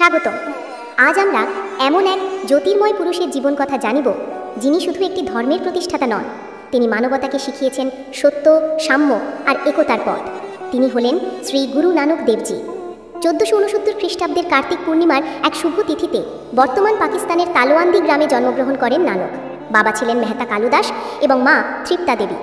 স্বাগতম। আজ আমরা এমন এক জ্যোতির্ময় পুরুষের জীবন কথা জানিব, যিনি শুধু একটি ধর্মের প্রতিষ্ঠাতা নন, তিনি মানবতাকে শিখিয়েছেন সত্য, সাম্য আর একতার পথ। তিনি হলেন শ্রী গুরু নানক দেবজি। 1469 খ্রিস্টাব্দের কার্তিক পূর্ণিমার এক শুভ তিথিতে বর্তমান পাকিস্তানের তালোয়ান্দি গ্রামে জন্মগ্রহণ করেন নানক। বাবা ছিলেন মেহতা কালুদাস এবং মা তৃপ্তা দেবী।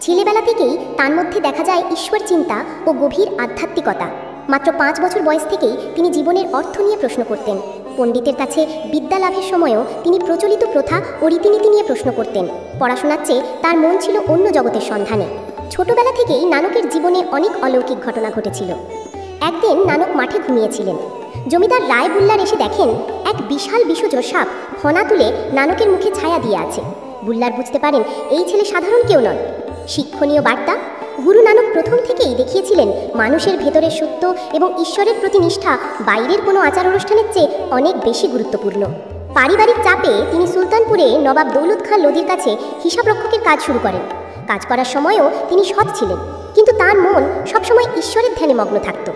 ছেলেবেলা থেকেই তার মধ্যে দেখা যায় ঈশ্বর চিন্তা ও গভীর আধ্যাত্মিকতা। মাত্র 5 বছর বয়স থেকেই তিনি জীবনের অর্থ নিয়ে প্রশ্ন করতেন। পণ্ডিতের কাছে বিদ্যা লাভের সময়ও তিনি প্রচলিত প্রথা ও রীতিনীতি নিয়ে প্রশ্ন করতেন। পড়াশোনার চেয়ে তার মন ছিল অন্য জগতের সন্ধানে। ছোটবেলা থেকেই নানকের জীবনে অনেক অলৌকিক ঘটনা ঘটেছিল। একদিন নানক মাঠে ঘুমিয়েছিলেন। জমিদার রায় বুল্লার এসে দেখেন এক বিশাল বিষধর সাপ ফনা তুলে নানকের মুখে ছায়া দিয়ে আছে। বুল্লার বুঝতে পারেন এই ছেলে সাধারণ কেউ নন। শিক্ষণীয় বার্তা: গুরু নানক প্রথম থেকেই দেখিয়েছিলেন মানুষের ভেতরের সত্য এবং ঈশ্বরের প্রতি নিষ্ঠা বাইরের কোনো আচার অনুষ্ঠানের চেয়ে অনেক বেশি গুরুত্বপূর্ণ। পারিবারিক চাপে তিনি সুলতানপুরে নবাব দৌলত খাঁ লোদির কাছে হিসাবরক্ষকের কাজ শুরু করেন। কাজ করার সময়ও তিনি সৎ ছিলেন, কিন্তু তার মন সবসময় ঈশ্বরের ধ্যানে মগ্ন থাকত।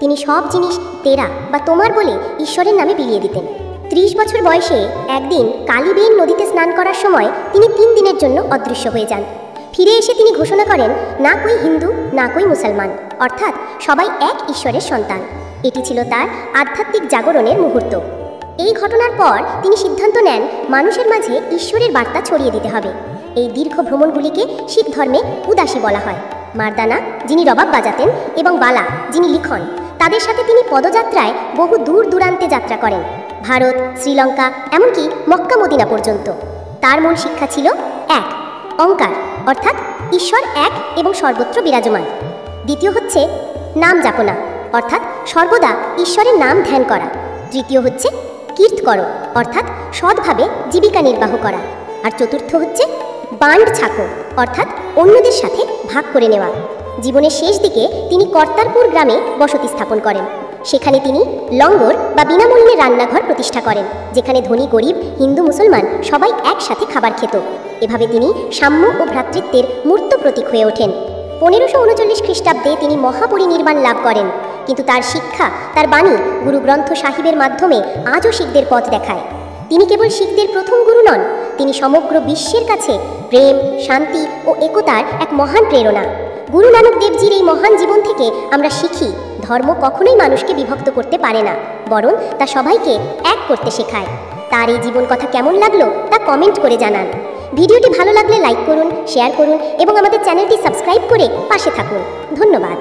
তিনি সব জিনিস তেরা বা তোমার বলে ঈশ্বরের নামে বিলিয়ে দিতেন। 30 বছর বয়সে একদিন কালীবেইন নদীতে স্নান করার সময় তিনি 3 দিনের জন্য অদৃশ্য হয়ে যান। ফিরে এসে তিনি ঘোষণা করেন, না কই হিন্দু না কই মুসলমান, অর্থাৎ সবাই এক ঈশ্বরের সন্তান। এটি ছিল তার আধ্যাত্মিক জাগরণের মুহূর্ত। এই ঘটনার পর তিনি সিদ্ধান্ত নেন মানুষের মাঝে ঈশ্বরের বার্তা ছড়িয়ে দিতে হবে। এই দীর্ঘ ভ্রমণগুলিকে শিখ ধর্মে উদাসী বলা হয়। মারদানা, যিনি রবাব বাজাতেন, এবং বালা, যিনি লিখন, তাদের সাথে তিনি পদযাত্রায় বহু দূর দূরান্তে যাত্রা করেন, ভারত, শ্রীলঙ্কা, এমনকি মক্কা মদিনা পর্যন্ত। তার মূল শিক্ষা ছিল এক, অঙ্কার, অর্থাৎ ঈশ্বর এক এবং সর্বত্র বিরাজমান। দ্বিতীয় হচ্ছে নাম যাপনা, অর্থাৎ সর্বদা ঈশ্বরের নাম ধ্যান করা। তৃতীয় হচ্ছে কীর্ত করো, অর্থাৎ সৎভাবে জীবিকা নির্বাহ করা। আর চতুর্থ হচ্ছে বান্ড ছাকো, অর্থাৎ অন্যদের সাথে ভাগ করে নেওয়া। জীবনের শেষ দিকে তিনি কর্তারপুর গ্রামে বসতি স্থাপন করেন। সেখানে তিনি লঙ্গর বা বিনামূল্যে রান্নাঘর প্রতিষ্ঠা করেন, যেখানে ধনী গরিব, হিন্দু মুসলমান সবাই একসাথে খাবার খেত। এভাবে তিনি সাম্য ও ভ্রাতৃত্বের মূর্ত প্রতীক হয়ে ওঠেন। 1539 খ্রিস্টাব্দে তিনি মহাপরিনির্বাণ লাভ করেন, কিন্তু তার শিক্ষা, তার বাণী গুরু গ্রন্থ সাহিবের মাধ্যমে আজও শিখদের পথ দেখায়। তিনি কেবল শিখদের প্রথম গুরু নন, তিনি সমগ্র বিশ্বের কাছে প্রেম, শান্তি ও একতার এক মহান প্রেরণা। গুরু নানক দেবজির এই মহান জীবন থেকে আমরা শিখি, ধর্ম কখনোই মানুষকে বিভক্ত করতে পারে না, বরং তা সবাইকে এক করতে শেখায়। তার এই জীবন কথা কেমন লাগলো তা কমেন্ট করে জানান। ভিডিওটি ভালো লাগলে লাইক করুন, শেয়ার করুন এবং আমাদের চ্যানেলটি সাবস্ক্রাইব করে পাশে থাকুন। ধন্যবাদ।